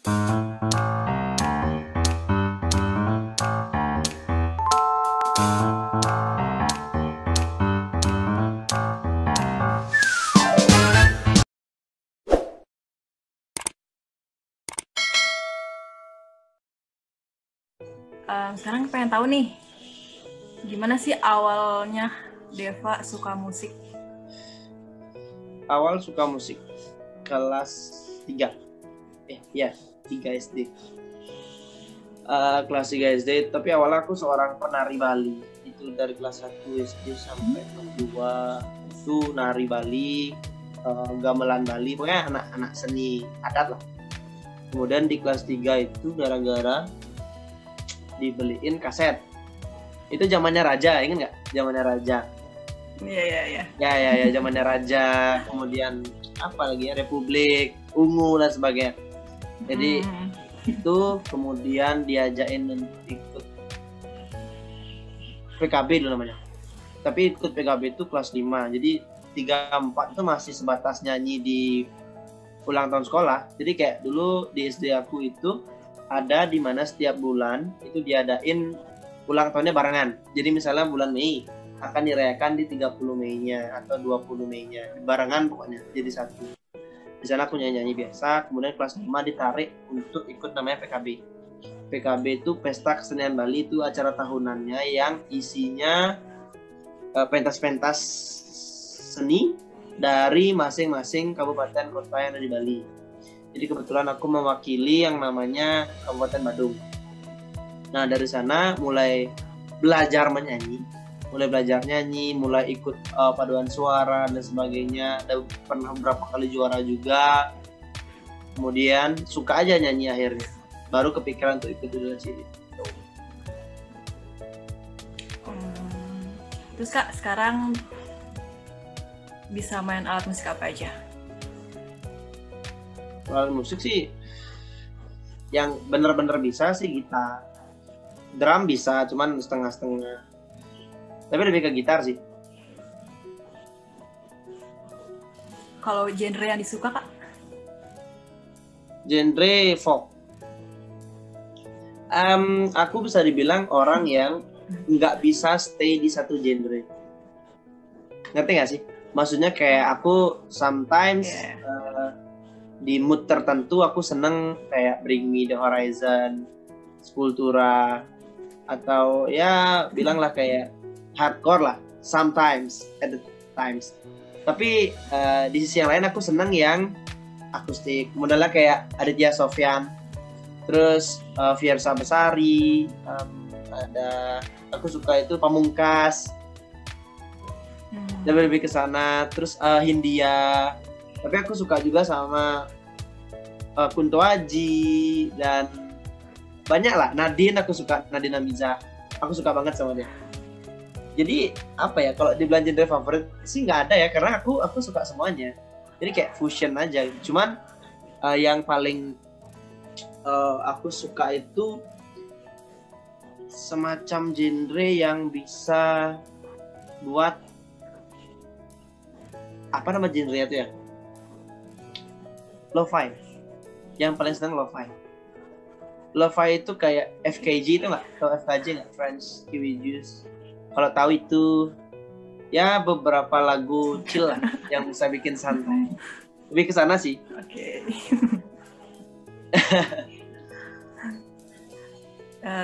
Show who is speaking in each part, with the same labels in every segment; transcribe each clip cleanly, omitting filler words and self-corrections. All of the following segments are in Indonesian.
Speaker 1: Sekarang pengen tahu nih, gimana sih awalnya Deva suka musik?
Speaker 2: Awal suka musik kelas 3. 3 SD. Kelas 3 SD, tapi awalnya aku seorang penari Bali. Itu dari kelas 1 SD sampai kelas 2 itu nari Bali, gamelan Bali, pokoknya anak-anak seni adat lah. Kemudian di kelas 3 itu gara-gara dibeliin kaset. Itu zamannya Raja, ingat nggak? Zamannya Raja.
Speaker 1: Iya.
Speaker 2: Ya, zamannya Raja. Kemudian apa lagi ya? Republik, Ungu dan sebagainya. Jadi itu kemudian diajakin untuk ikut PKB dulu namanya. Tapi ikut PKB itu kelas 5. Jadi 3-4 itu masih sebatas nyanyi di ulang tahun sekolah. Jadi kayak dulu di SD aku itu ada di mana setiap bulan itu diadain ulang tahunnya barengan. Jadi misalnya bulan Mei akan dirayakan di 30 Mei-nya atau 20 Mei-nya. Barengan pokoknya jadi satu. Di sana aku nyanyi biasa, kemudian kelas 5 ditarik untuk ikut namanya PKB. PKB itu Pesta Kesenian Bali, itu acara tahunannya yang isinya pentas-pentas seni dari masing-masing kabupaten kota yang ada di Bali. Jadi kebetulan aku mewakili yang namanya Kabupaten Badung. Nah dari sana mulai belajar menyanyi, mulai ikut paduan suara dan sebagainya. Dan pernah beberapa kali juara juga. Kemudian suka aja nyanyi akhirnya. Baru kepikiran untuk ikut dulu sini.
Speaker 1: Terus Kak, sekarang bisa main alat musik apa aja?
Speaker 2: Alat musik sih yang bener-bener bisa sih gitar. Drum bisa, cuman setengah-setengah. Tapi lebih ke gitar sih.
Speaker 1: Kalau genre yang disuka Kak?
Speaker 2: Genre folk. Aku bisa dibilang orang yang nggak bisa stay di satu genre. Ngerti nggak sih? Maksudnya kayak aku sometimes di mood tertentu aku seneng kayak Bring Me The Horizon, Sepultura, atau ya bilanglah kayak hardcore lah, sometimes at the times. Tapi di sisi yang lain aku seneng yang akustik, modelnya kayak Aditya Sofyan, terus Fiersa Besari, ada aku suka itu Pamungkas, lebih ke sana, terus Hindia. Tapi aku suka juga sama Kunto Aji dan banyak lah. Nadine, aku suka Nadine Amiza. Aku suka banget sama dia. Jadi apa ya, kalau dibilang genre favorit sih nggak ada ya, karena aku suka semuanya. Jadi kayak fusion aja. Cuman yang paling aku suka itu semacam genre yang bisa buat apa nama genre itu ya? Lo-fi. Yang paling senang lo-fi. Lo-fi itu kayak FKJ itu nggak? Tahu FKJ nggak? French Kiwi Juice. Kalau tahu itu ya beberapa lagu chill lah yang bisa bikin santai. Lebih ke sana sih.
Speaker 1: Oke.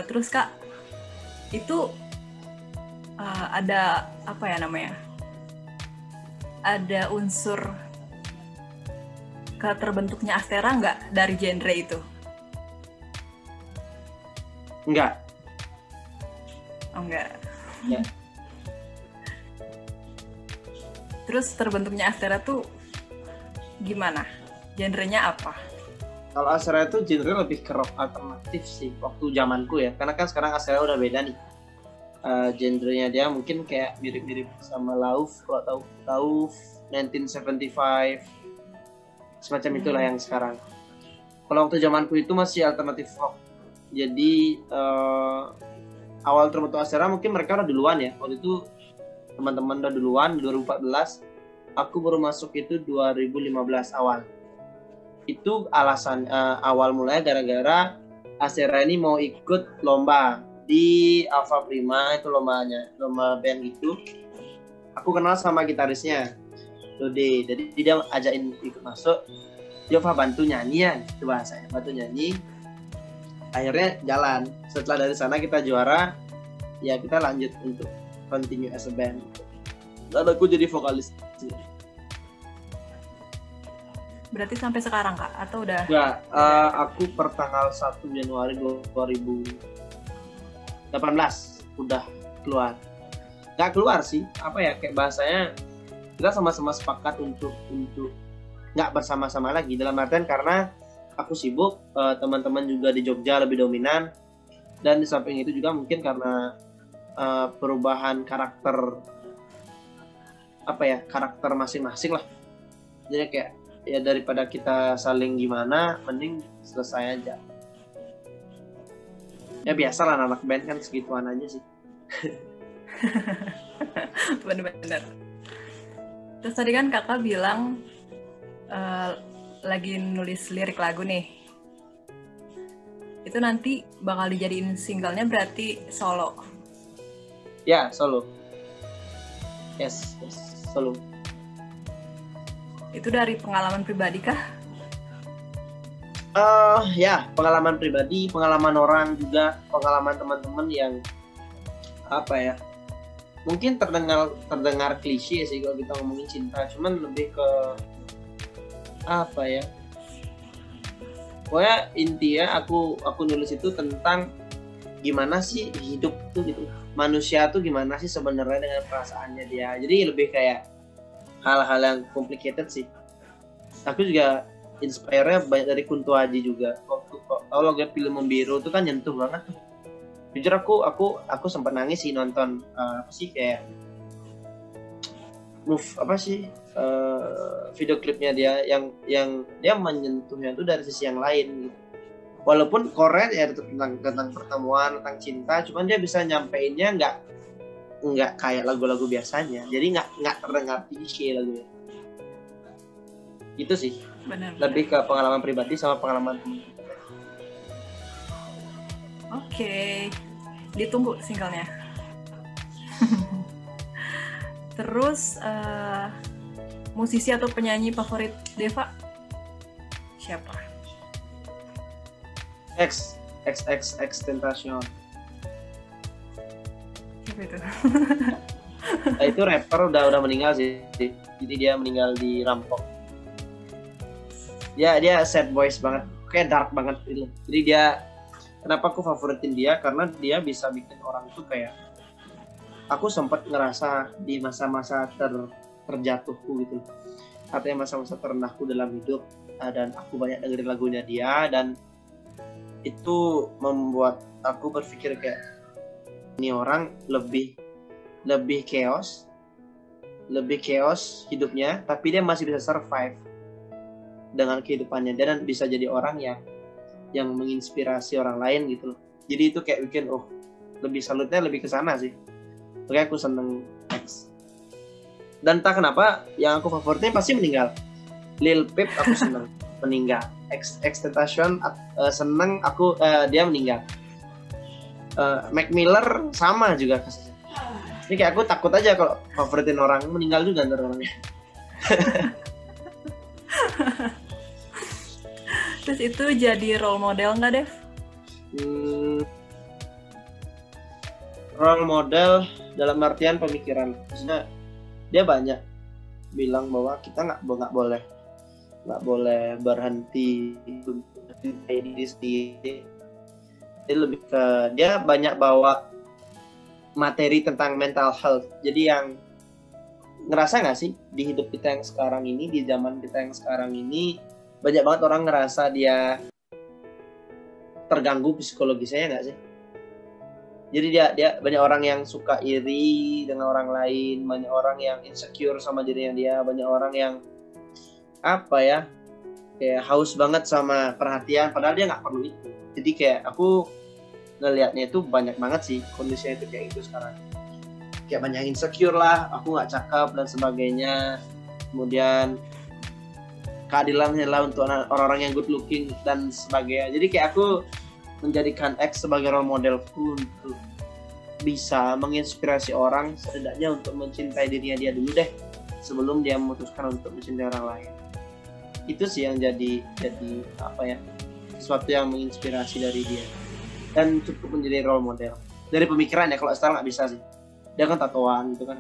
Speaker 1: Terus Kak, itu ada apa ya namanya? Ada unsur keterbentuknya Astera nggak dari genre itu?
Speaker 2: Enggak.
Speaker 1: Oh enggak.
Speaker 2: Ya.
Speaker 1: Terus terbentuknya Astera tuh gimana? Genrenya apa?
Speaker 2: Kalau Astera itu genre lebih ke rock alternatif sih waktu zamanku ya. Karena kan sekarang Astera udah beda nih. Genrenya dia mungkin kayak mirip-mirip sama Lauf, kalau tahu 1975 semacam itulah yang sekarang. Kalau waktu zamanku itu masih alternatif rock. Jadi awal terbentuk Astera mungkin mereka udah duluan ya. Waktu itu teman-teman udah duluan 2014. Aku baru masuk itu 2015 awal. itu alasan awal mulanya gara-gara Astera ini mau ikut lomba di Alpha Prima, itu lomba band gitu. Aku kenal sama gitarisnya Dode, jadi dia ajakin ikut masuk. Jova bantu nyanyi ya, itu bahasanya, bantu nyanyi. Akhirnya jalan. Setelah dari sana kita juara, ya kita lanjut untuk continue as a band. Dan aku jadi vokalis.
Speaker 1: Berarti sampai sekarang Kak? Atau udah?
Speaker 2: Ya, aku per tanggal 1 Januari 2018 udah keluar. Nggak keluar sih, apa ya, kayak bahasanya kita sama-sama sepakat untuk nggak bersama-sama lagi, dalam artian karena aku sibuk, teman-teman juga di Jogja lebih dominan, dan di samping itu juga mungkin karena perubahan karakter masing-masing lah. Jadi kayak ya daripada kita saling gimana, mending selesai aja. Ya biasalah anak band kan segituan aja sih.
Speaker 1: Bener-bener. Terus tadi kan kakak bilang lagi nulis lirik lagu nih. Itu nanti bakal dijadiin singlenya berarti solo.
Speaker 2: Ya, solo. Yes, solo.
Speaker 1: Itu dari pengalaman pribadi kah?
Speaker 2: Ya, pengalaman pribadi, pengalaman orang juga, pengalaman teman-teman yang apa ya? Mungkin terdengar klise sih kalau kita ngomongin cinta, cuman lebih ke apa ya? Pokoknya intinya aku nulis itu tentang gimana sih hidup tuh gitu. Manusia tuh gimana sih sebenarnya dengan perasaannya dia. Jadi lebih kayak hal-hal yang complicated sih. Aku juga inspire-nya banyak dari Kunto Aji juga. Kalau lihat film Membiru itu kan nyentuh banget. Jujur aku sempat nangis sih nonton kayak video klipnya dia yang dia menyentuhnya itu dari sisi yang lain gitu. Walaupun Korea ya tentang pertemuan, tentang cinta, cuman dia bisa nyampeinnya nggak kayak lagu-lagu biasanya. Jadi nggak terdengar klise lagunya. Itu sih.
Speaker 1: Benar.
Speaker 2: Lebih ke pengalaman pribadi sama pengalaman teman.
Speaker 1: Oke. Ditunggu singlenya. Terus musisi atau penyanyi favorit Deva siapa?
Speaker 2: XXXTentacion.
Speaker 1: Siapa itu?
Speaker 2: Itu rapper udah meninggal sih. Jadi dia meninggal di rampok. Ya dia sad voice banget, kayak dark banget itu. Jadi dia, kenapa aku favoritin dia, karena dia bisa bikin orang tuh kayak, aku sempat ngerasa di masa-masa terjatuhku gitu, artinya masa-masa terendahku dalam hidup, dan aku banyak dengerin lagunya dia, dan itu membuat aku berpikir kayak ini orang lebih chaos hidupnya, tapi dia masih bisa survive dengan kehidupannya, dan bisa jadi orang yang menginspirasi orang lain gitu loh. Jadi itu kayak bikin lebih salutnya lebih ke sana sih. Makanya aku seneng X. Dan entah kenapa yang aku favoritin pasti meninggal. Lil Peep aku seneng meninggal. XXTentacion seneng aku dia meninggal. Mac Miller sama juga kasusnya. Ini kayak aku takut aja kalau favoritin orang meninggal juga ntar orangnya.
Speaker 1: Terus itu jadi role model nggak, Dev?
Speaker 2: Role model dalam artian pemikiran. Maksudnya dia banyak bilang bahwa kita nggak boleh berhenti untuk mencintai diri sendiri. Dia lebih ke, dia banyak bawa materi tentang mental health. Jadi yang ngerasa nggak sih di hidup kita yang sekarang ini, di zaman kita yang sekarang ini, banyak banget orang ngerasa dia terganggu psikologisnya, nggak sih? Jadi dia banyak orang yang suka iri dengan orang lain, banyak orang yang insecure sama dirinya dia, banyak orang yang kayak haus banget sama perhatian, padahal dia nggak perlu itu. Jadi kayak aku ngelihatnya itu banyak banget sih kondisinya itu kayak gitu sekarang. Kayak banyak insecure lah, aku nggak cakep dan sebagainya. Kemudian keadilan lah untuk orang-orang yang good looking dan sebagainya. Jadi kayak aku menjadikan X sebagai role modelku untuk bisa menginspirasi orang setidaknya untuk mencintai dirinya dia dulu deh sebelum dia memutuskan untuk mencintai orang lain. Itu sih yang jadi apa ya, sesuatu yang menginspirasi dari dia dan cukup menjadi role model dari pemikiran ya. Kalau sekarang nggak bisa sih, dia kan tatoan gitu kan.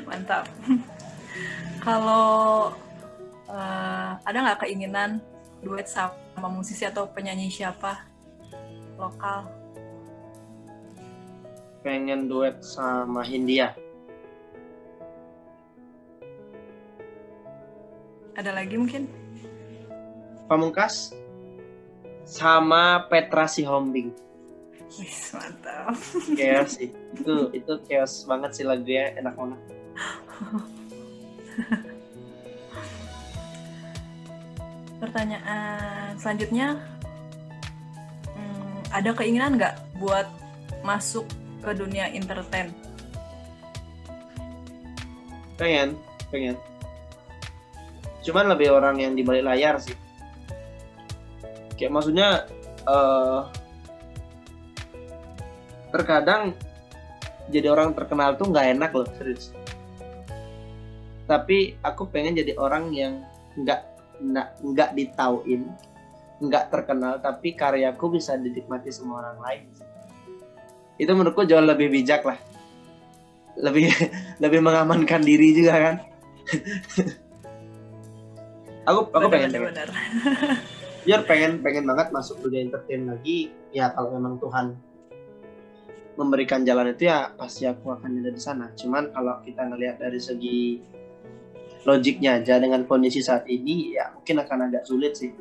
Speaker 1: Mantap. Kalau ada nggak keinginan duet sama musisi atau penyanyi siapa lokal?
Speaker 2: Pengen duet sama Hindia.
Speaker 1: Ada lagi mungkin?
Speaker 2: Pamungkas sama Petra Sihombing.
Speaker 1: Wis, mantap.
Speaker 2: Chaos sih. Itu chaos banget sih lagunya, enak banget.
Speaker 1: Pertanyaan selanjutnya, ada keinginan nggak buat masuk ke dunia entertain?
Speaker 2: Pengen. Cuman lebih orang yang di balik layar sih. Kayak maksudnya terkadang jadi orang terkenal tuh nggak enak loh, serius. Tapi aku pengen jadi orang yang nggak ditauin, nggak terkenal, tapi karyaku bisa dinikmati semua orang lain. Itu menurutku jauh lebih bijak lah, lebih mengamankan diri juga kan. aku pengen Jujur pengen banget masuk dunia entertain lagi ya. Kalau memang Tuhan memberikan jalan itu ya pasti aku akan ada di sana. Cuman kalau kita ngelihat dari segi logiknya aja dengan kondisi saat ini ya mungkin akan agak sulit sih.